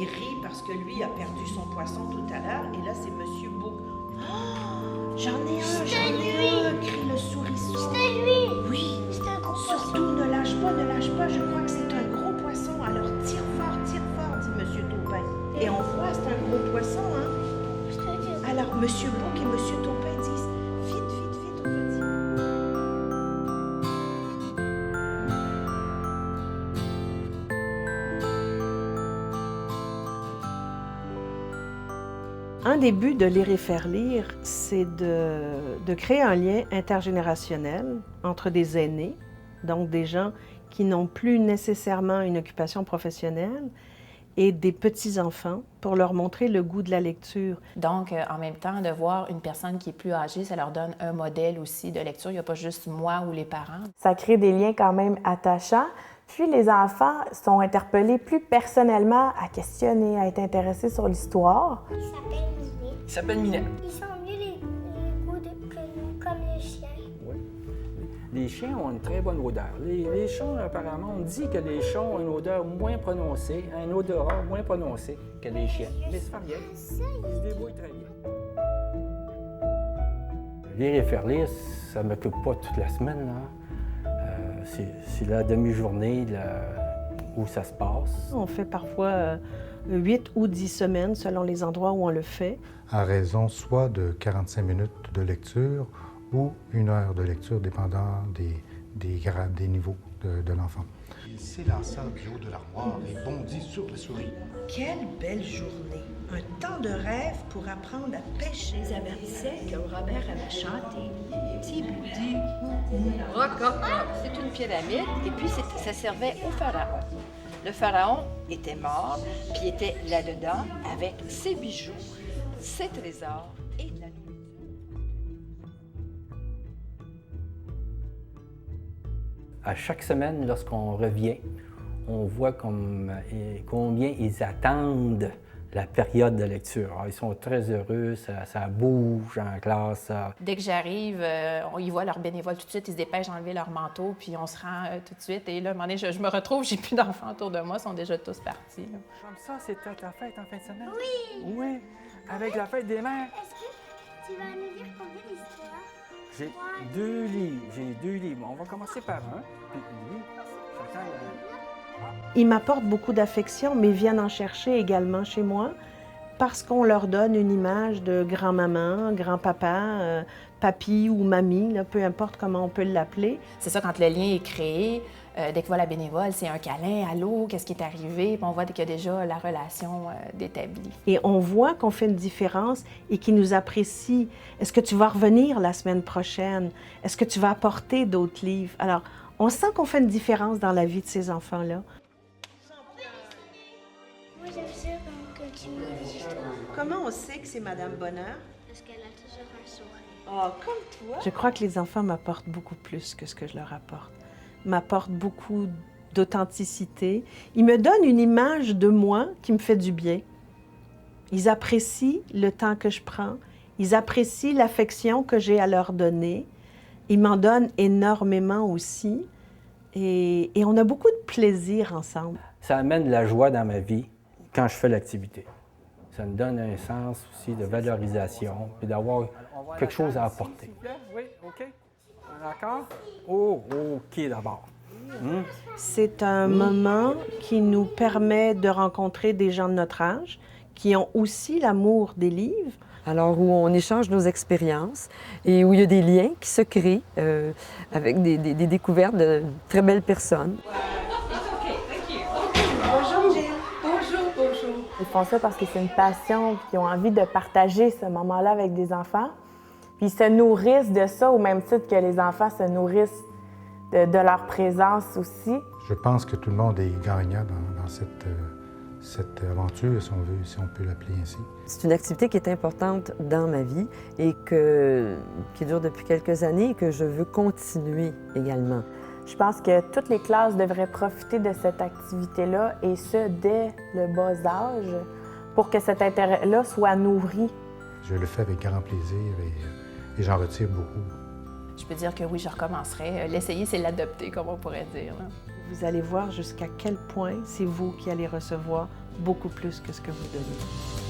il rit parce que lui a perdu son poisson tout à l'heure. Et là, c'est Monsieur Bouc. Oh, j'en ai un, crie le souriceau. C'était lui. Oui, C'était un gros surtout ne lâche pas, je crois que c'est un gros poisson. Alors tire fort, dit Monsieur Taupin. Et on voit, c'est un gros poisson, hein? Alors Monsieur Bouc et Monsieur Taupin disent, vite, on va dire. Un des buts de Lire et faire lire, c'est de créer un lien intergénérationnel entre des aînés, donc des gens qui n'ont plus nécessairement une occupation professionnelle, et des petits-enfants pour leur montrer le goût de la lecture. Donc, en même temps, de voir une personne qui est plus âgée, ça leur donne un modèle aussi de lecture. Il n'y a pas juste moi ou les parents. Ça crée des liens quand même attachants. Puis les enfants sont interpellés plus personnellement à questionner, à être intéressés sur l'histoire. Il s'appelle Minet. Il sent mieux les goûts que nous, comme le chien. Oui. Les chiens ont une très bonne odeur. Les chats, apparemment, on dit que les chats ont une odeur moins prononcée, un odorat moins prononcé que les chiens. Mais c'est pas bien. Ils se débrouillent très bien. Lire et faire lire, ça ne m'occupe pas toute la semaine, là. C'est la demi-journée où ça se passe. On fait parfois 8 ou 10 semaines selon les endroits où on le fait. À raison soit de 45 minutes de lecture ou 1 heure de lecture, dépendant des niveaux de l'enfant. Il s'élança du haut de l'armoire et bondit sur la souris. Quelle belle journée! Un temps de rêve pour apprendre à pêcher. Ils avertissaient que Robert avait chanté Tiboudi Rococo. C'est une pyramide et puis ça servait au pharaon. Le pharaon était mort, puis était là-dedans avec ses bijoux, ses trésors et la nourriture. À chaque semaine, lorsqu'on revient, on voit combien ils attendent la période de lecture. Alors, ils sont très heureux, ça bouge en classe. Dès que j'arrive, on y voit leurs bénévoles tout de suite, ils se dépêchent d'enlever leur manteau, puis on se rend tout de suite. Et là, à un moment donné, je me retrouve, j'ai plus d'enfants autour de moi, ils sont déjà tous partis. Là. Comme ça, c'était ta fête en fin de semaine? Oui! Oui, avec la fête des mères. Est-ce que tu vas nous dire combien d'histoires? J'ai 2 livres. On va commencer par un, puis lui, chacun... Ils m'apportent beaucoup d'affection, mais viennent en chercher également chez moi parce qu'on leur donne une image de grand-maman, grand-papa, papy ou mamie, là, peu importe comment on peut l'appeler. C'est ça, quand le lien est créé, dès qu'il voit la bénévole, c'est un câlin, allô, qu'est-ce qui est arrivé, puis on voit qu'il y a déjà la relation d'établie. Et on voit qu'on fait une différence et qu'ils nous apprécient. Est-ce que tu vas revenir la semaine prochaine? Est-ce que tu vas apporter d'autres livres? Alors, on sent qu'on fait une différence dans la vie de ces enfants-là. Moi, j'aime ça quand tu me dis des histoires. Comment on sait que c'est Madame Bonheur? Parce qu'elle a toujours un sourire. Oh, comme toi! Je crois que les enfants m'apportent beaucoup plus que ce que je leur apporte. M'apportent beaucoup d'authenticité. Ils me donnent une image de moi qui me fait du bien. Ils apprécient le temps que je prends. Ils apprécient l'affection que j'ai à leur donner. Ils m'en donnent énormément aussi. Et on a beaucoup de plaisir ensemble. Ça amène de la joie dans ma vie quand je fais l'activité. Ça me donne un sens aussi de valorisation, puis d'avoir quelque chose à apporter. Oui, OK. D'accord? Oh, OK d'abord. C'est un moment qui nous permet de rencontrer des gens de notre âge qui ont aussi l'amour des livres. Alors, où on échange nos expériences et où il y a des liens qui se créent avec des découvertes de très belles personnes. Bonjour, Gilles. Bonjour. Ils font ça parce que c'est une passion, puis ils ont envie de partager ce moment-là avec des enfants. Puis ils se nourrissent de ça au même titre que les enfants se nourrissent de leur présence aussi. Je pense que tout le monde est gagnant dans cette aventure, si on peut l'appeler ainsi. C'est une activité qui est importante dans ma vie et qui dure depuis quelques années et que je veux continuer également. Je pense que toutes les classes devraient profiter de cette activité-là, et ce, dès le bas âge, pour que cet intérêt-là soit nourri. Je le fais avec grand plaisir et j'en retire beaucoup. Je peux dire que oui, je recommencerai. L'essayer, c'est l'adopter, comme on pourrait dire. Là. Vous allez voir jusqu'à quel point c'est vous qui allez recevoir beaucoup plus que ce que vous donnez.